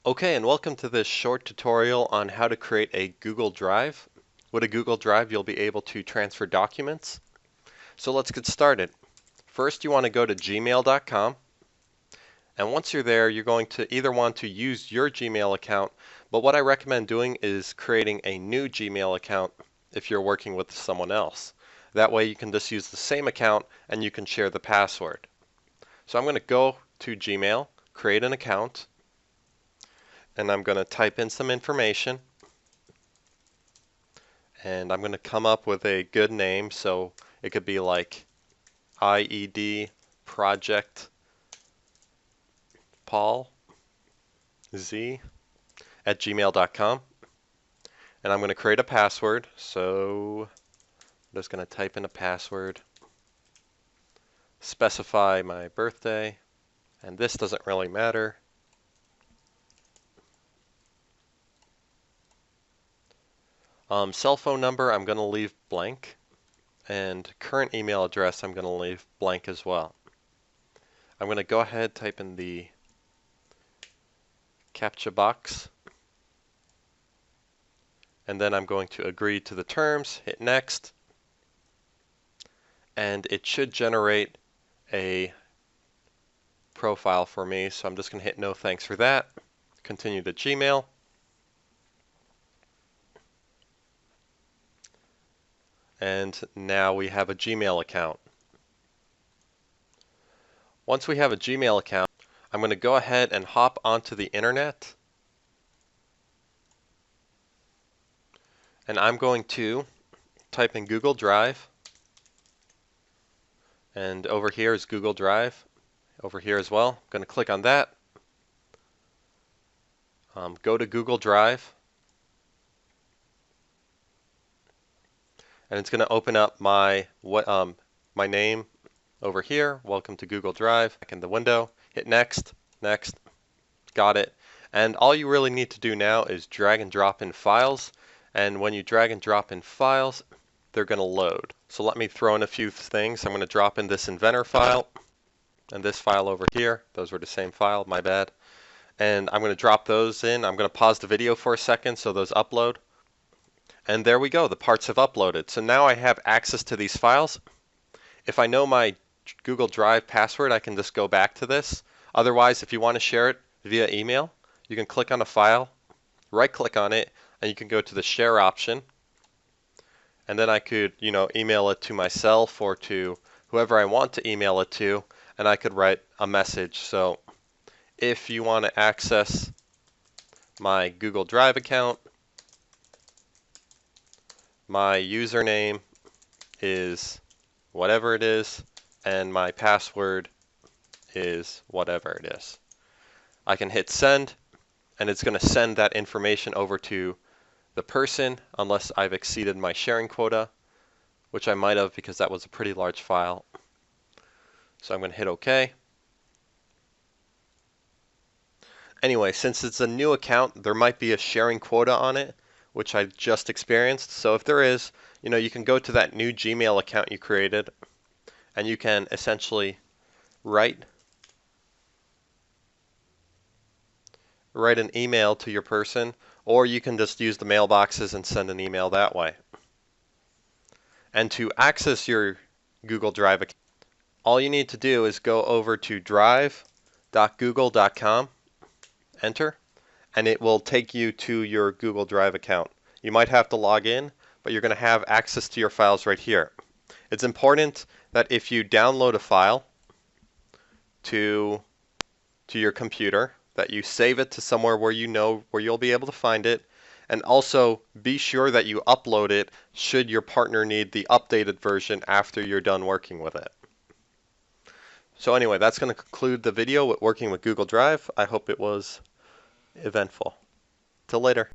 Okay, and welcome to this short tutorial on how to create a Google Drive. With a Google Drive, you'll be able to transfer documents. So let's get started. First, you want to go to gmail.com. And once you're there, you're going to either want to use your Gmail account, but what I recommend doing is creating a new Gmail account if you're working with someone else. That way you can just use the same account and you can share the password. So I'm going to go to Gmail, create an account, and I'm going to type in some information, and I'm going to come up with a good name, so it could be like IED Project Paul Z at gmail.com, and I'm going to create a password. So I'm just going to type in a password, specify my birthday, and this doesn't really matter. Cell phone number I'm going to leave blank, and current email address I'm going to leave blank as well. I'm going to go ahead, type in the CAPTCHA box, and then I'm going to agree to the terms, hit next, and it should generate a profile for me, so I'm just going to hit no thanks for that, continue to Gmail, and now we have a Gmail account. Once we have a Gmail account, I'm going to go ahead and hop onto the internet, and I'm going to type in Google Drive, and over here is Google Drive, over here as well. I'm going to click on that, go to Google Drive, and it's going to open up my name over here. Welcome to Google Drive. Back in the window, hit next, next, got it. And all you really need to do now is drag and drop in files, and when you drag and drop in files, they're going to load. So let me throw in a few things. I'm going to drop in this inventor file and this file over here. Those were the same file, my bad. And I'm going to drop those in. I'm going to pause the video for a second so those upload. And there we go, the parts have uploaded. So now I have access to these files. If I know my Google Drive password, I can just go back to this. Otherwise, if you want to share it via email, you can click on a file, right click on it, and you can go to the share option. And then I could, email it to myself or to whoever I want to email it to, and I could write a message. So if you want to access my Google Drive account, my username is whatever it is, and my password is whatever it is. I can hit send, and it's going to send that information over to the person, unless I've exceeded my sharing quota, which I might have because that was a pretty large file. So I'm going to hit OK. Anyway, since it's a new account, there might be a sharing quota on it, which I just experienced. So if there is, you can go to that new Gmail account you created, and you can essentially write an email to your person, or you can just use the mailboxes and send an email that way. And to access your Google Drive account, all you need to do is go over to drive.google.com, enter, and it will take you to your Google Drive account. You might have to log in, but you're going to have access to your files right here. It's important that if you download a file to your computer, that you save it to somewhere where you'll be able to find it, and also be sure that you upload it should your partner need the updated version after you're done working with it. So anyway, that's going to conclude the video with working with Google Drive. I hope it was eventful. Till later.